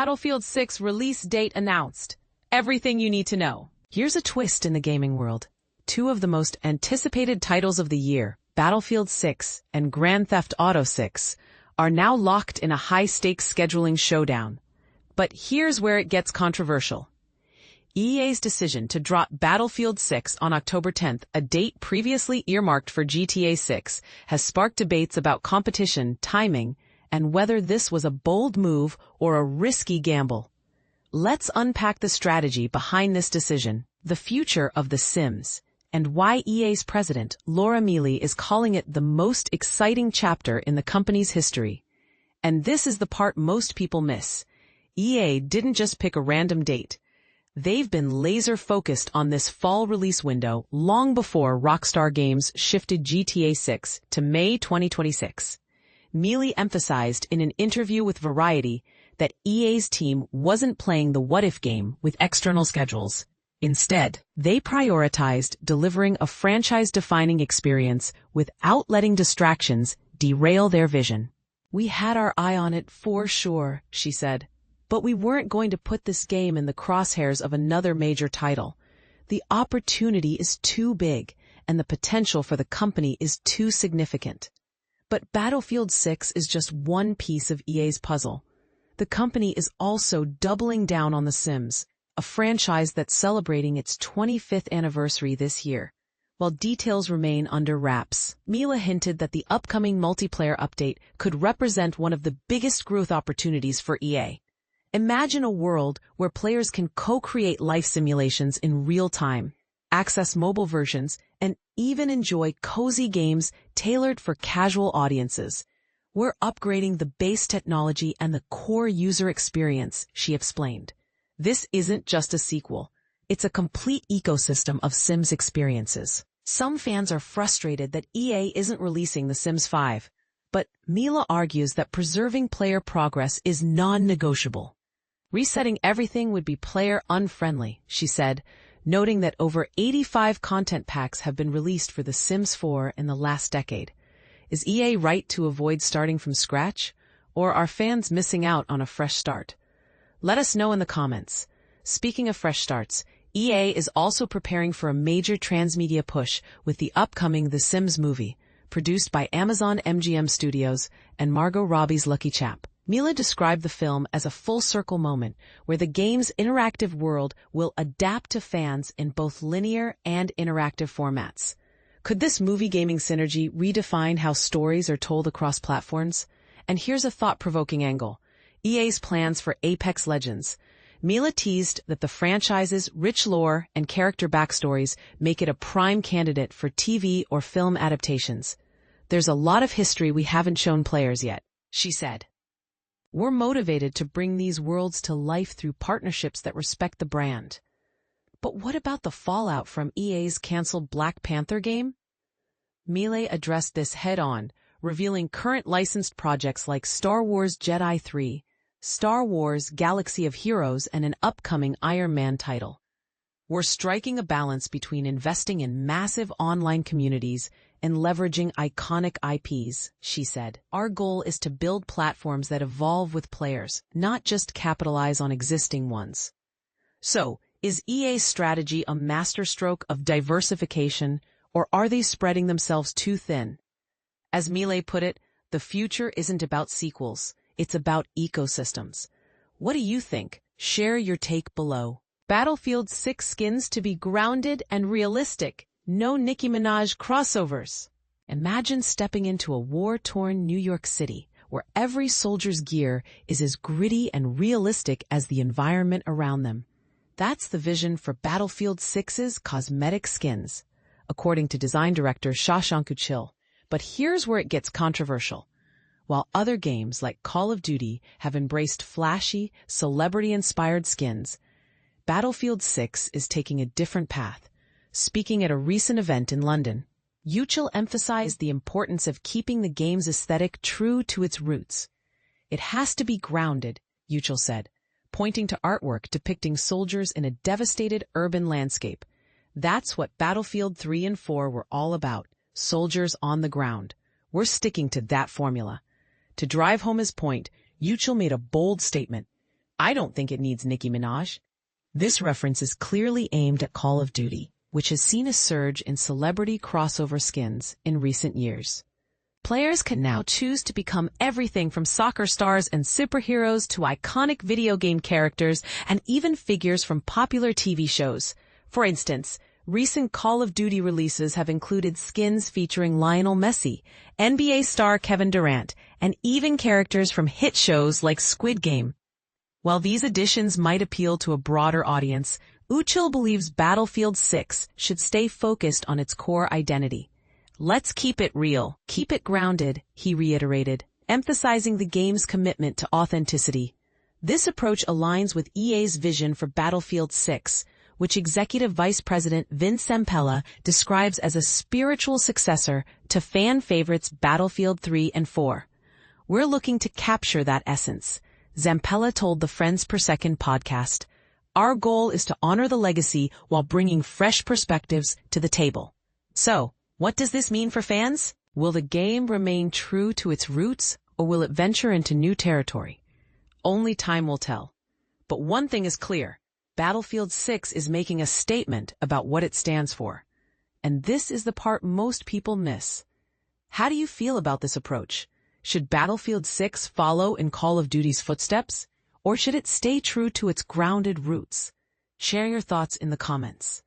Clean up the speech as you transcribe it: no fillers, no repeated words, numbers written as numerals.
Battlefield 6 release date announced. Everything you need to know. Here's a twist in the gaming world. Two of the most anticipated titles of the year, Battlefield 6 and Grand Theft Auto 6, are now locked in a high-stakes scheduling showdown. But here's where it gets controversial. EA's decision to drop Battlefield 6 on October 10th, a date previously earmarked for GTA 6, has sparked debates about competition, timing, and whether this was a bold move or a risky gamble. Let's unpack the strategy behind this decision, the future of The Sims, and why EA's president, Laura Mealy, is calling it the most exciting chapter in the company's history. And this is the part most people miss. EA didn't just pick a random date. They've been laser-focused on this fall release window long before Rockstar Games shifted GTA 6 to May 2026. Mealy emphasized in an interview with Variety that EA's team wasn't playing the what-if game with external schedules. Instead, they prioritized delivering a franchise-defining experience without letting distractions derail their vision. "We had our eye on it for sure," she said. "But we weren't going to put this game in the crosshairs of another major title. The opportunity is too big, and the potential for the company is too significant." But Battlefield 6 is just one piece of EA's puzzle. The company is also doubling down on The Sims, a franchise that's celebrating its 25th anniversary this year. While details remain under wraps, Mealy hinted that the upcoming multiplayer update could represent one of the biggest growth opportunities for EA. Imagine a world where players can co-create life simulations in real time, access mobile versions, and even enjoy cozy games tailored for casual audiences. "We're upgrading the base technology and the core user experience," she explained. "This isn't just a sequel. It's a complete ecosystem of Sims experiences." Some fans are frustrated that EA isn't releasing The Sims 5, but Mealy argues that preserving player progress is non-negotiable. "Resetting everything would be player-unfriendly," she said, noting that over 85 content packs have been released for The Sims 4 in the last decade. Is EA right to avoid starting from scratch, or are fans missing out on a fresh start? Let us know in the comments. Speaking of fresh starts, EA is also preparing for a major transmedia push with the upcoming The Sims movie, produced by Amazon MGM Studios and Margot Robbie's Lucky Chap. Mealy described the film as a full-circle moment where the game's interactive world will adapt to fans in both linear and interactive formats. Could this movie gaming synergy redefine how stories are told across platforms? And here's a thought-provoking angle: EA's plans for Apex Legends. Mealy teased that the franchise's rich lore and character backstories make it a prime candidate for TV or film adaptations. "There's a lot of history we haven't shown players yet," she said. "We're motivated to bring these worlds to life through partnerships that respect the brand." But what about the fallout from EA's canceled Black Panther game? Mealy addressed this head-on, revealing current licensed projects like Star Wars Jedi 3, Star Wars Galaxy of Heroes, and an upcoming Iron Man title. "We're striking a balance between investing in massive online communities and leveraging iconic IPs," she said. "Our goal is to build platforms that evolve with players, not just capitalize on existing ones." So, is EA's strategy a masterstroke of diversification, or are they spreading themselves too thin? As Mealy put it, the future isn't about sequels, it's about ecosystems. What do you think? Share your take below. Battlefield 6 skins to be grounded and realistic. No Nicki Minaj crossovers. Imagine stepping into a war-torn New York City, where every soldier's gear is as gritty and realistic as the environment around them. That's the vision for Battlefield 6's cosmetic skins, according to design director Shashank Uchil. But here's where it gets controversial. While other games like Call of Duty have embraced flashy, celebrity-inspired skins, Battlefield 6 is taking a different path. Speaking at a recent event in London, Uchil emphasized the importance of keeping the game's aesthetic true to its roots. "It has to be grounded," Uchil said, pointing to artwork depicting soldiers in a devastated urban landscape. "That's what Battlefield 3 and 4 were all about, soldiers on the ground. We're sticking to that formula." To drive home his point, Uchil made a bold statement. I don't think it needs Nicki Minaj. This reference is clearly aimed at Call of Duty, which has seen a surge in celebrity crossover skins in recent years. Players can now choose to become everything from soccer stars and superheroes to iconic video game characters and even figures from popular TV shows. For instance, recent Call of Duty releases have included skins featuring Lionel Messi, NBA star Kevin Durant, and even characters from hit shows like Squid Game. While these additions might appeal to a broader audience, Uchil believes Battlefield 6 should stay focused on its core identity. Let's keep it real, keep it grounded, he reiterated, emphasizing the game's commitment to authenticity. This approach aligns with EA's vision for Battlefield 6, which Executive Vice President Vince Zampella describes as a spiritual successor to fan favorites Battlefield 3 and 4. We're looking to capture that essence, Zampella told the Friends Per Second podcast. Our goal is to honor the legacy while bringing fresh perspectives to the table. So, what does this mean for fans? Will the game remain true to its roots, or will it venture into new territory? Only time will tell. But one thing is clear. Battlefield 6 is making a statement about what it stands for. And this is the part most people miss. How do you feel about this approach? Should Battlefield 6 follow in Call of Duty's footsteps? Or should it stay true to its grounded roots? Share your thoughts in the comments.